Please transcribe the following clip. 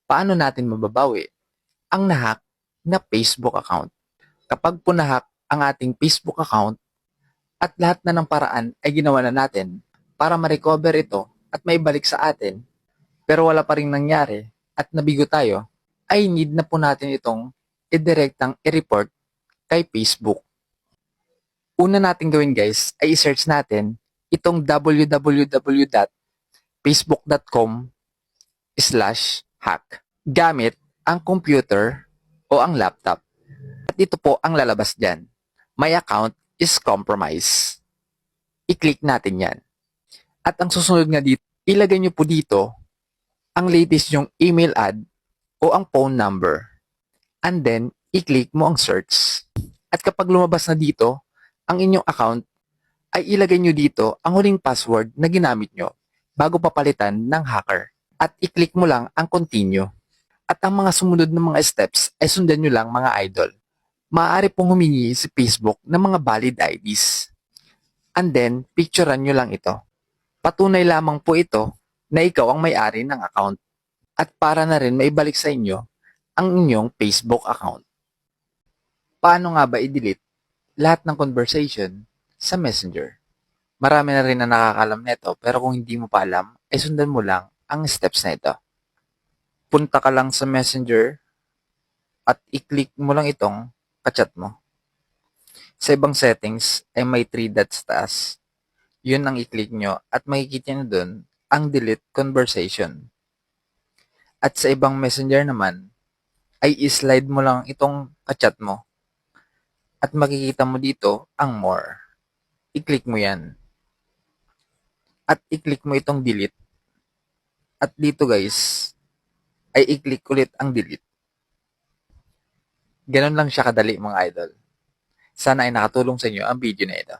Paano natin mababawi ang nahack na Facebook account? Kapag po nahack ang ating Facebook account at lahat na ng paraan ay ginawa na natin para ma-recover ito at maibalik sa atin, pero wala pa rin nangyari at nabigo tayo, ay need na po natin itong i-directang i-report kay Facebook. Una natin gawin guys ay i-search natin itong www.facebook.com/hack gamit ang computer o ang laptop. At ito po ang lalabas dyan. My account is compromised. I-click natin yan. At ang susunod nga dito, ilagay nyo po dito ang latest yung email ad o ang phone number. And then, i-click mo ang search. At kapag lumabas na dito, ang inyong account, ay ilagay nyo dito ang huling password na ginamit nyo bago papalitan ng hacker. At i-click mo lang ang continue. At ang mga sumunod na mga steps ay sundan nyo lang mga idol. Maaari pong humingi si Facebook ng mga valid IDs. And then, picturean nyo lang ito. Patunay lamang po ito na ikaw ang may-ari ng account. At para na rin maibalik sa inyo ang inyong Facebook account. Paano nga ba i-delete lahat ng conversation sa Messenger? Marami na rin na nakakalam nito pero kung hindi mo pa alam, ay sundan mo lang ang steps na ito. Punta ka lang sa Messenger at i-click mo lang itong kachat mo. Sa ibang settings ay may 3 dots taas. Yun ang i-click nyo at makikita nyo dun ang delete conversation. At sa ibang Messenger naman ay i-slide mo lang itong kachat mo. At makikita mo dito ang more. I-click mo yan. At i-click mo itong delete. At dito guys, ay i-click ulit ang delete. Ganun lang siya kadali mga idol. Sana ay nakatulong sa inyo ang video na ito.